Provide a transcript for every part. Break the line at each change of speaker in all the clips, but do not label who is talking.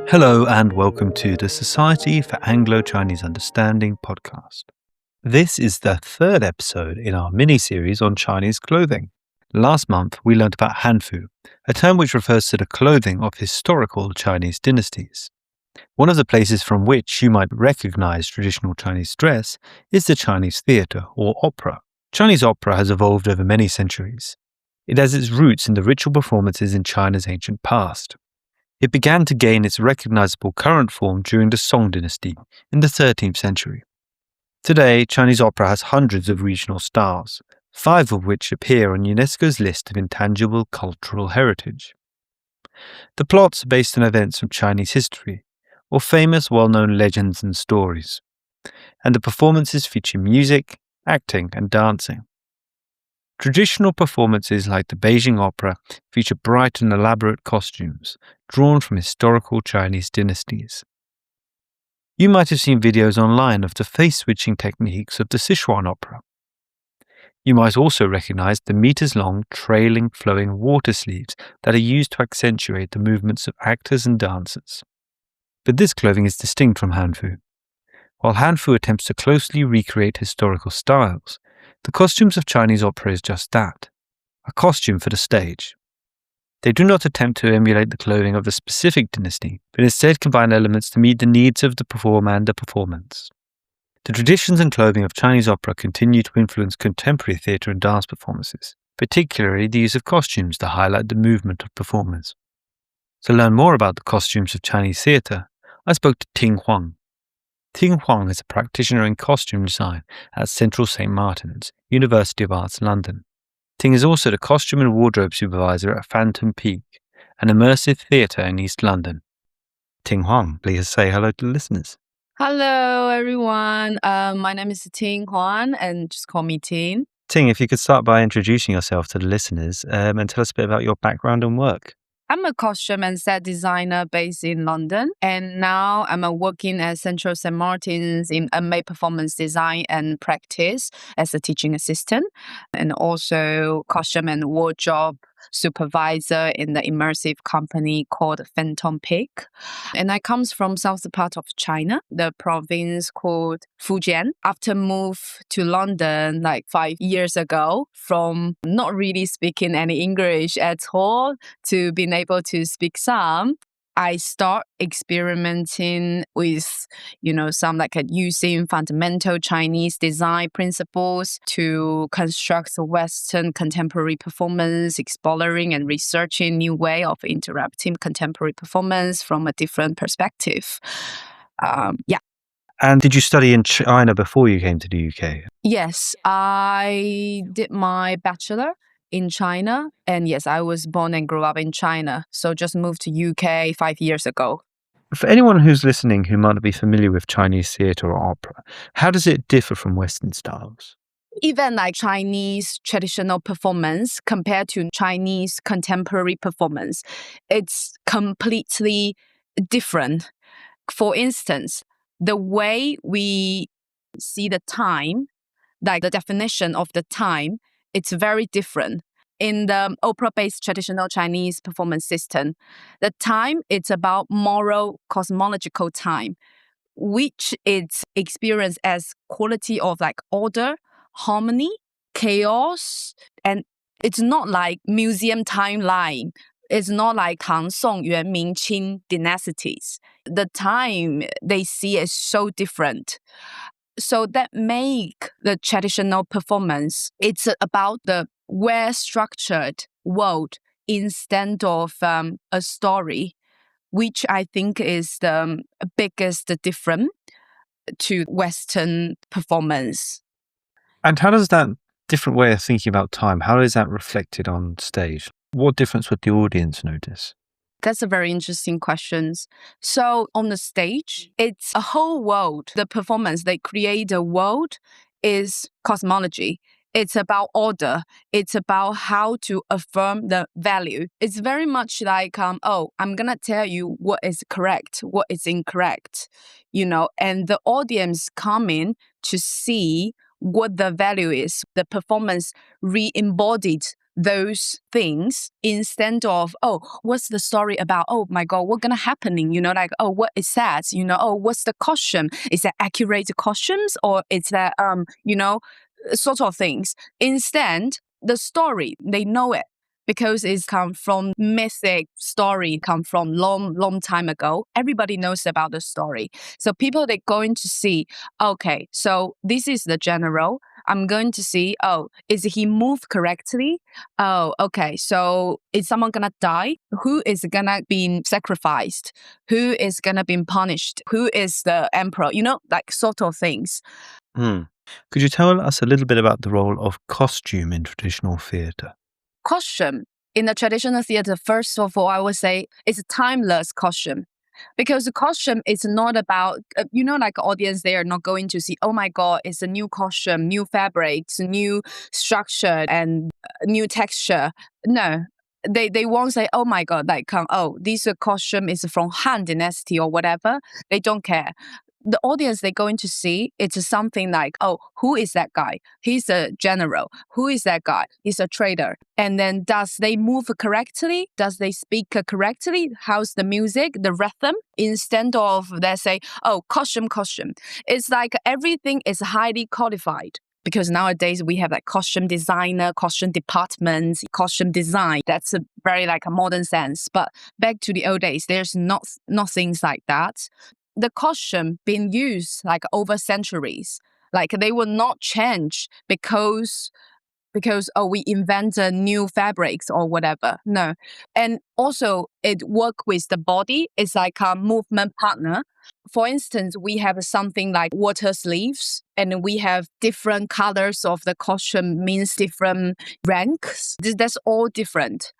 Hello and welcome to the Society for Anglo-Chinese Understanding podcast. This is the third episode in our mini-series on Chinese clothing. Last month, we learned about hanfu, a term which refers to the clothing of historical Chinese dynasties. One of the places from which you might recognize traditional Chinese dress is the Chinese theatre or opera. Chinese opera has evolved over many centuries. It has its roots in the ritual performances in China's ancient past. It began to gain its recognizable current form during the Song dynasty in the 13th century. Today, Chinese opera has hundreds of regional styles, 5 of which appear on UNESCO's list of intangible cultural heritage. The plots are based on events from Chinese history, or famous well-known legends and stories, and the performances feature music, acting, and dancing. Traditional performances like the Beijing Opera feature bright and elaborate costumes drawn from historical Chinese dynasties. You might have seen videos online of the face-switching techniques of the Sichuan Opera. You might also recognize the meters-long, trailing, flowing water sleeves that are used to accentuate the movements of actors and dancers. But this clothing is distinct from hanfu. While hanfu attempts to closely recreate historical styles, the costumes of Chinese opera is just that, a costume for the stage. They do not attempt to emulate the clothing of the specific dynasty, but instead combine elements to meet the needs of the performer and the performance. The traditions and clothing of Chinese opera continue to influence contemporary theatre and dance performances, particularly the use of costumes to highlight the movement of performers. To learn more about the costumes of Chinese theatre, I spoke to Ting Huang. Ting Huang is a practitioner in costume design at Central St. Martin's, University of Arts, London. Ting is also the costume and wardrobe supervisor at Phantom Peak, an immersive theatre in East London. Ting Huang, please say hello to the listeners.
Hello, everyone. My name is Ting Huang, and just call me Ting.
Ting, if you could start by introducing yourself to the listeners and tell us a bit about your background and work.
I'm a costume and set designer based in London, and now I'm working at Central St. Martin's in MA performance design and practice as a teaching assistant, and also costume and wardrobe supervisor in the immersive company called Phantom Peak. And I comes from south part of China, the province called Fujian. After move to London like 5 years ago, from not really speaking any English at all to being able to speak some, I start experimenting with, some using fundamental Chinese design principles to construct Western contemporary performance, exploring and researching new way of interpreting contemporary performance from a different perspective.
And did you study in China before you came to the UK?
Yes, I did my bachelor in China. And yes, I was born and grew up in China. So just moved to UK 5 years ago.
For anyone who's listening who might not be familiar with Chinese theatre or opera, how does it differ from Western styles?
Even like Chinese traditional performance compared to Chinese contemporary performance, it's completely different. For instance, the way we see the time, like the definition of the time, it's very different. In the opera-based traditional Chinese performance system, the time, it's about moral cosmological time, which is experienced as quality of like order, harmony, chaos, and it's not like museum timeline. It's not like Tang, Song, Yuan, Ming, Qing dynasties. The time they see is so different. So that make the traditional performance, it's about the well-structured world instead of a story, which I think is the biggest difference to Western performance.
And how does that different way of thinking about time, how is that reflected on stage? What difference would the audience notice?
That's a very interesting question. So on the stage, it's a whole world. The performance, they create a world is cosmology. It's about order. It's about how to affirm the value. It's very much like, I'm going to tell you what is correct, what is incorrect, and the audience come in to see what the value is. The performance re-embodied those things instead of, oh, what's the story about? Oh my God, what's gonna happening? Like, oh, what is that? Oh, what's the costume? Is that accurate costumes or is that sort of things. Instead, the story, they know it because it's come from mythic story, come from long time ago. Everybody knows about the story. So people, they're going to see, okay, so this is the general. I'm going to see, oh, is he moved correctly? Oh, okay. So is someone gonna die? Who is gonna be sacrificed? Who is gonna be punished? Who is the emperor? Like sort of things.
Could you tell us a little bit about the role of costume in traditional theatre?
Costume in the traditional theater, first of all, I would say it's a timeless costume. Because the costume is not about, like audience, they are not going to see, oh my God, it's a new costume, new fabrics, new structure and new texture. No, they won't say, oh my God, like, this costume is from Han Dynasty or whatever. They don't care. The audience, they're going to see it's something like, oh, who is that guy? He's a general. Who is that guy? He's a trader. And then does they move correctly? Does they speak correctly? How's the music, the rhythm? Instead of they say, oh, costume. It's like everything is highly codified. Because nowadays we have like costume designer, costume departments, costume design. That's a very like a modern sense. But back to the old days, there's not things like that. The costume being used like over centuries, like they will not change because we invent new fabrics or whatever. No. And also it work with the body. It's like a movement partner. For instance, we have something like water sleeves and we have different colors of the costume means different ranks. That's all different.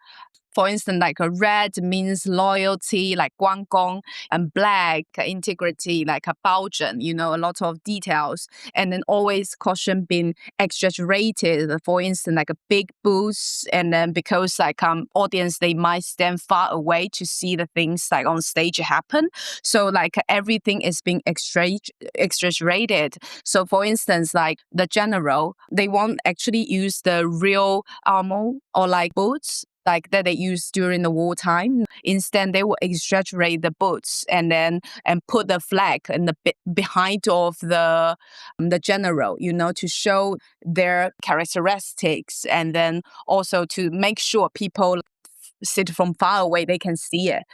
For instance, like a red means loyalty, like guanggong, and black, integrity, like a baozhen, a lot of details. And then always caution being exaggerated. For instance, like a big boost. And then because like audience, they might stand far away to see the things like on stage happen. So like everything is being exaggerated. So for instance, like the general, they won't actually use the real armor or like boots like that they used during the wartime. Instead, they will exaggerate the boots and put the flag in the behind of the general, to show their characteristics, and then also to make sure people sit from far away, they can see it.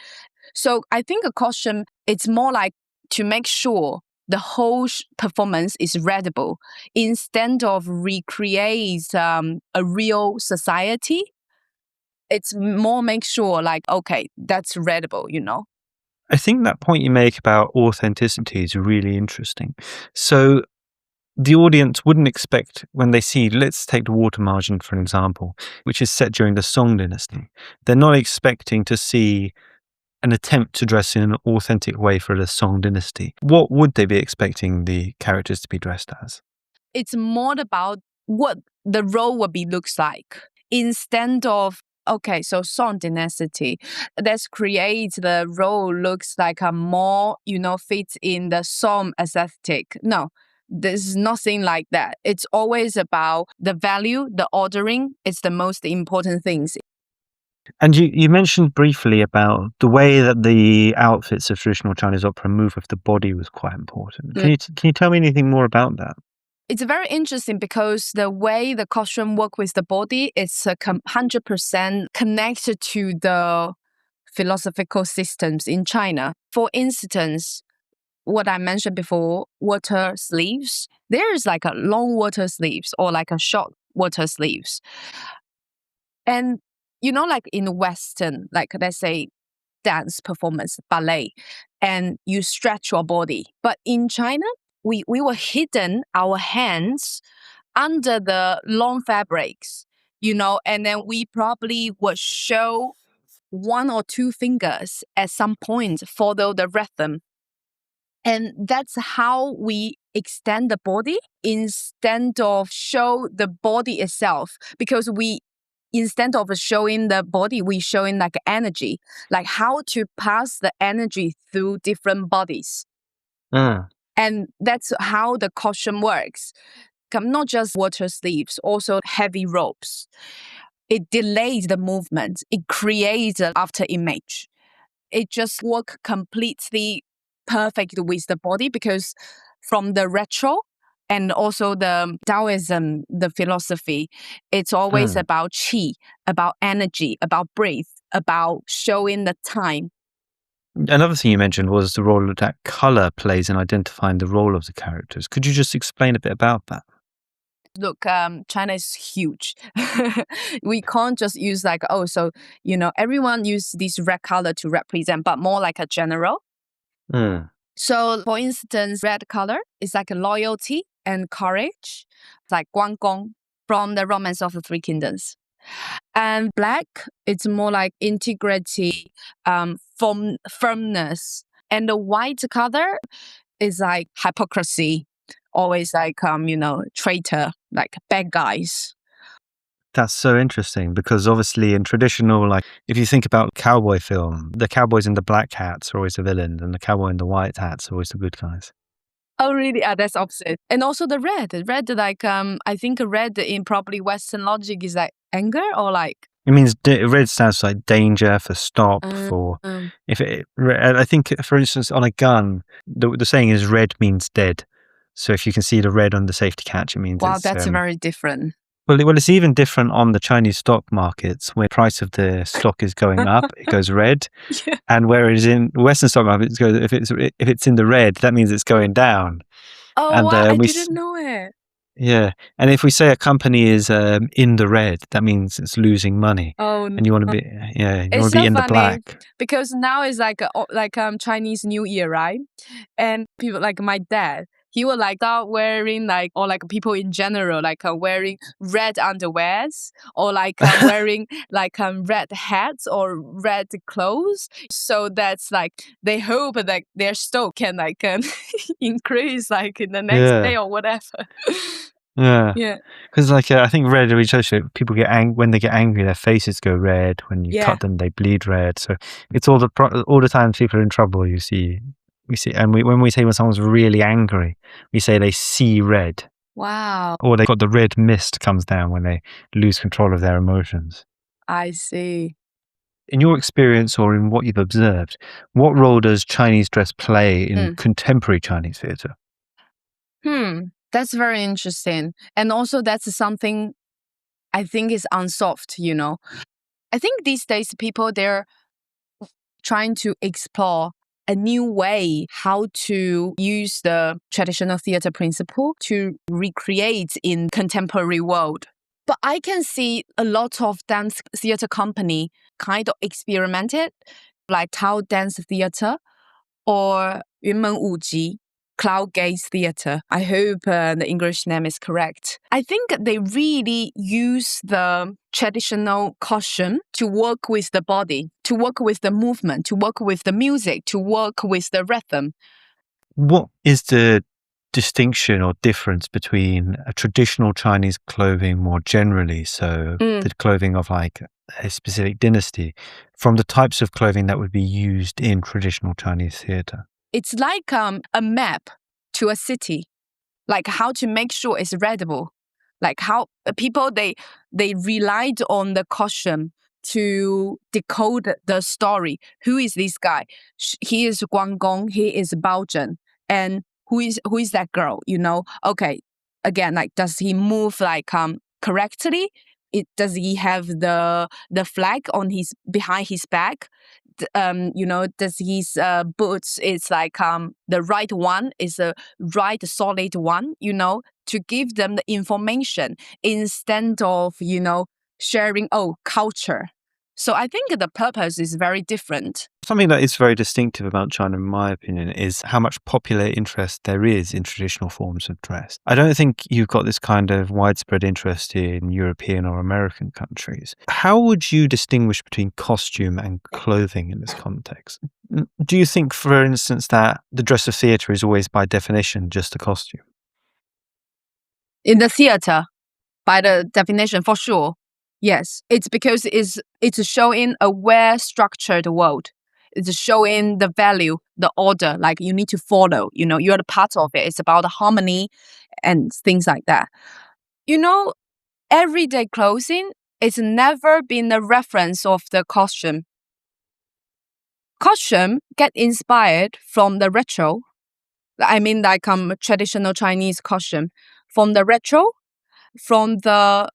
So I think a costume, it's more like to make sure the whole performance is readable instead of recreate a real society. It's more make sure like, okay, that's readable,
I think that point you make about authenticity is really interesting. So the audience wouldn't expect when they see, let's take the water margin for an example, which is set during the Song dynasty. They're not expecting to see an attempt to dress in an authentic way for the Song dynasty. What would they be expecting the characters to be dressed as?
It's more about what the role would be looks like instead of, okay, so Song dynasty, let's create the role looks like a more, fits in the Song aesthetic. No, there's nothing like that. It's always about the value, the ordering. It's the most important things.
And you mentioned briefly about the way that the outfits of traditional Chinese opera move with the body was quite important. Can you tell me anything more about that?
It's very interesting because the way the costume work with the body is 100% connected to the philosophical systems in China. For instance, what I mentioned before, water sleeves. There is like a long water sleeves or like a short water sleeves. And like in Western, like let's say dance performance, ballet, and you stretch your body. But in China, we were hidden our hands under the long fabrics, and then we probably would show one or two fingers at some point, follow the rhythm. And that's how we extend the body instead of show the body itself, because instead of showing the body, we showing like energy, like how to pass the energy through different bodies. And that's how the costume works. Not just water sleeves, also heavy ropes. it delays the movement. It creates an after image. It just works completely perfect with the body because from the retro and also the Taoism, the philosophy, it's always about qi, about energy, about breath, about showing the time.
Another thing you mentioned was the role that color plays in identifying the role of the characters. Could you just explain a bit about that?
Look, China is huge. We can't just use like, everyone use this red color to represent, but more like a general. So, for instance, red color is like loyalty and courage, like Guanggong from the Romance of the Three Kingdoms. And black, it's more like integrity, firmness. And the white color is like hypocrisy, always like, traitor, like bad guys.
That's so interesting because obviously in traditional, like if you think about cowboy film, the cowboys in the black hats are always the villains and the cowboy in the white hats are always the good guys.
Oh, really? That's opposite. And also the red. Red, like, I think red in probably Western logic is like anger or like.
It means red stands for like danger, for stop, for I think, for instance, on a gun, the saying is red means dead. So if you can see the red on the safety catch, it means
wow, that's very different.
Well, it's even different on the Chinese stock markets where the price of the stock is going up, it goes red.
Yeah.
And whereas in Western stock markets, if it's in the red, that means it's going down.
Oh,
and,
wow, I didn't know it.
Yeah. And if we say a company is in the red, that means it's losing money.
Oh,
and you want to be
it's
in the
funny
black.
because now it's like Chinese New Year, right? And people like my dad, he will like start wearing like, or like people in general, like wearing red underwears or like wearing like red hats or red clothes. So that's like they hope that their stock can like increase like in the next day or whatever.
Yeah. Because like I think red, people get when they get angry, their faces go red. When you cut them, they bleed red. So it's all the time people are in trouble. We see, and when we say when someone's really angry, we say they see red.
Wow.
Or they got the red mist comes down when they lose control of their emotions.
I see.
In your experience or in what you've observed, what role does Chinese dress play in contemporary Chinese theatre?
That's very interesting. And also that's something I think is unsolved, I think these days people, they're trying to explore a new way how to use the traditional theater principle to recreate in contemporary world. But I can see a lot of dance theater company kind of experimented, like Tao Dance Theater or 云门舞集 Cloud Gaze Theater. I hope the English name is correct. I think they really use the traditional costume to work with the body, to work with the movement, to work with the music, to work with the rhythm.
What is the distinction or difference between a traditional Chinese clothing more generally, so the clothing of like a specific dynasty, from the types of clothing that would be used in traditional Chinese theatre?
It's like a map to a city, like how to make sure it's readable, like how people, they relied on the costume to decode the story. Who is this guy? He is Guanggong, he is Baozhen, and who is that girl, Okay, again, like does he move like correctly? Does he have the flag on his behind his back? Does his boots is like the right one, is a right solid one, to give them the information instead of, sharing culture. So I think the purpose is very different.
Something that is very distinctive about China, in my opinion, is how much popular interest there is in traditional forms of dress. I don't think you've got this kind of widespread interest in European or American countries. How would you distinguish between costume and clothing in this context? Do you think, for instance, that the dress of theatre is always by definition just a costume?
In the theatre, by the definition, for sure. Yes, it's because it's showing a well-structured world. It's showing the value, the order, like you need to follow, you're the part of it. It's about harmony and things like that. Everyday clothing It's never been the reference of the costume. Costume get inspired from the retro. I mean, like traditional Chinese costume, from the retro, from the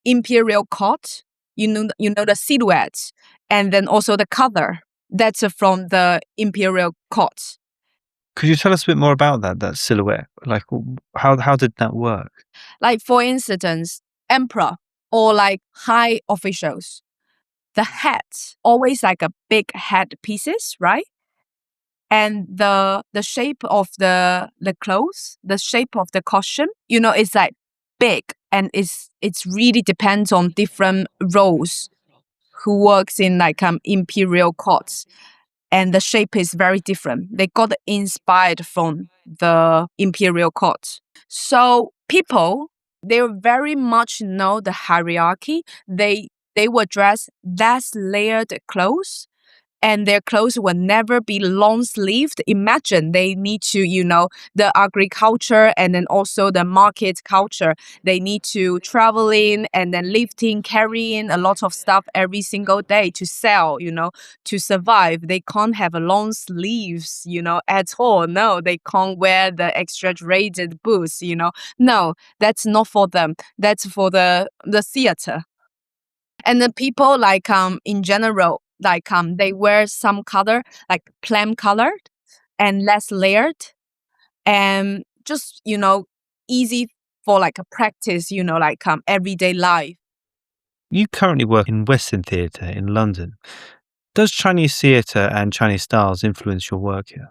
imperial court. You know the silhouette, and then also the color. That's from the imperial court.
Could you tell us a bit more about that silhouette? Like, how did that work?
Like, for instance, emperor or like high officials, the hat always like a big head pieces, right? And the shape of the clothes, the shape of the costume, it's like big, and it's really depends on different roles who works in like imperial courts, and the shape is very different. They got inspired from the imperial court. So people, they very much know the hierarchy. They will dress less layered clothes, and their clothes will never be long sleeved. Imagine they need to, the agriculture and then also the market culture. They need to travel in and then lifting, carrying a lot of stuff every single day to sell, to survive. They can't have a long sleeves, at all. No, they can't wear the exaggerated boots, No, that's not for them. That's for the theater. And the people like in general, like they wear some color like plain colored and less layered, and just easy for like a practice, like everyday life.
You currently work in Western theatre in London. Does Chinese theatre and Chinese styles influence your work here?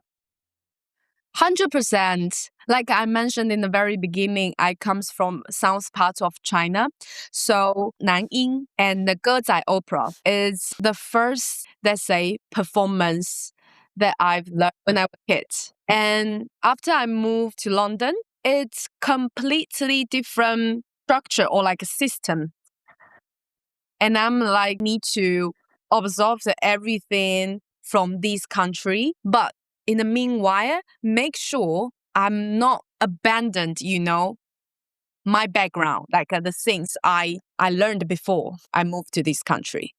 100%. Like I mentioned in the very beginning, I comes from south part of China. So Nanying and the Gezai Opera is the first, let's say, performance that I've learned when I was a kid. And after I moved to London, it's completely different structure or like a system. And I'm like, need to observe everything from this country. But in the meanwhile, make sure I'm not abandoned, my background, like the things I learned before I moved to this country.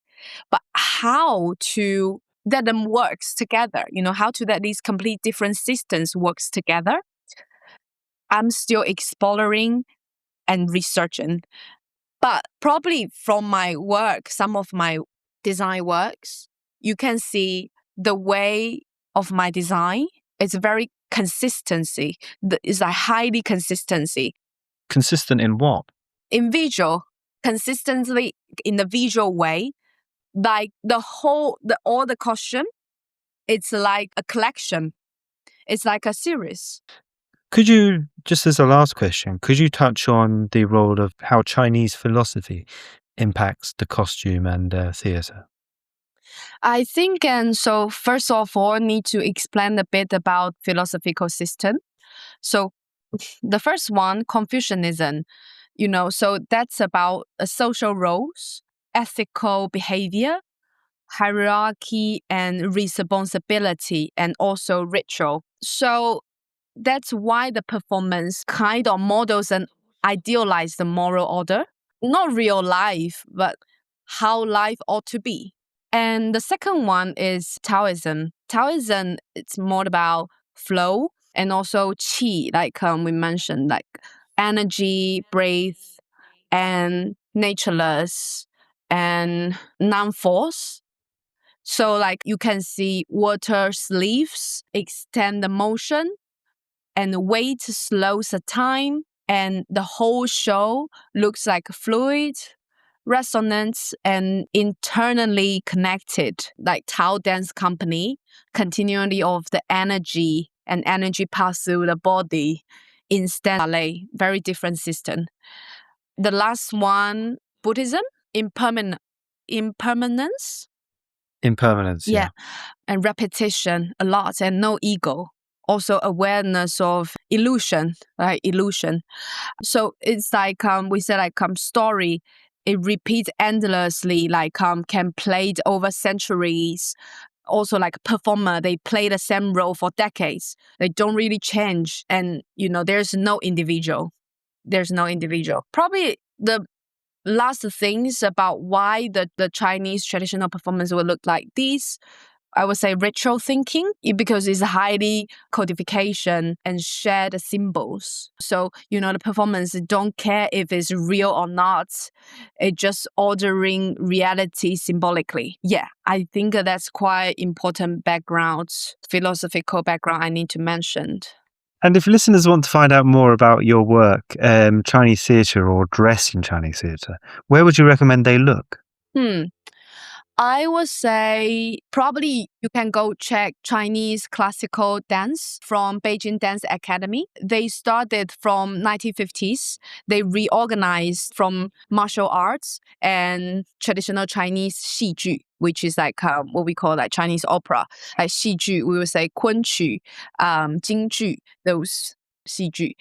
But how to let them works together, how to let these complete different systems works together. I'm still exploring and researching. But probably from my work, some of my design works, you can see the way of my design is very consistency. It's a highly consistency.
Consistent in what?
In visual, consistently in the visual way, like all the costume, it's like a collection. It's like a series.
Could you, just as a last question, could you touch on the role of how Chinese philosophy impacts the costume and theatre?
I think, and so first of all, need to explain a bit about philosophical system. So the first one, Confucianism, so that's about social roles, ethical behavior, hierarchy and responsibility, and also ritual. So that's why the performance kind of models and idealize the moral order, not real life, but how life ought to be. And the second one is Taoism. Taoism, it's more about flow and also qi, like we mentioned, like energy, breath, and natureless and non-force. So like you can see water sleeves extend the motion, and weight slows the time, and the whole show looks like fluid, resonant, and internally connected, like Tao Dance Company, continuity of the energy and energy pass through the body. Instead, ballet, very different system. The last one, Buddhism, impermanence.
Impermanence, yeah.
And repetition a lot, and no ego. Also awareness of illusion, right? Illusion. So it's like we say like story. It repeats endlessly, like can play it over centuries. Also like performer, they play the same role for decades. They don't really change, and there's no individual. There's no individual. Probably the lots of things about why the Chinese traditional performance will look like this. I would say ritual thinking, because it's highly codification and shared symbols. So, the performance don't care if it's real or not. It's just ordering reality symbolically. Yeah, I think that's quite important background, philosophical background I need to mention.
And if listeners want to find out more about your work, Chinese theatre or dress in Chinese theatre, where would you recommend they look?
I would say probably you can go check Chinese classical dance from Beijing Dance Academy. They started from 1950s. They reorganized from martial arts and traditional Chinese 戏剧, which is like what we call like Chinese opera. Like 戏剧, we would say 昆曲, 京剧, those 戏剧.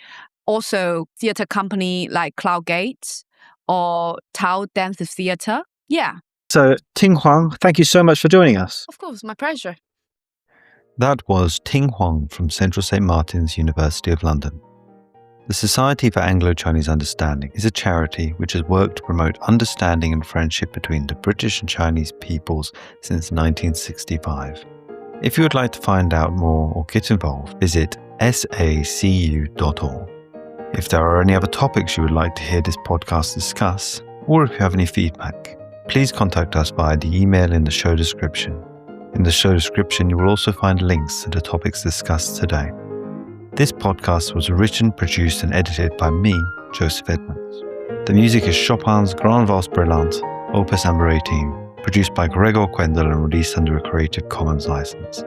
Also, theater company like Cloud Gate or Tao Dance Theater. Yeah.
So, Ting Huang, thank you so much for joining us.
Of course, my pleasure.
That was Ting Huang from Central St. Martin's, University of London. The Society for Anglo-Chinese Understanding is a charity which has worked to promote understanding and friendship between the British and Chinese peoples since 1965. If you would like to find out more or get involved, visit sacu.org. If there are any other topics you would like to hear this podcast discuss, or if you have any feedback, please contact us via the email in the show description. In the show description, you will also find links to the topics discussed today. This podcast was written, produced, and edited by me, Joseph Edmonds. The music is Chopin's Grand Valse Brillante, Opus Number 18, produced by Gregor Quendel and released under a Creative Commons license.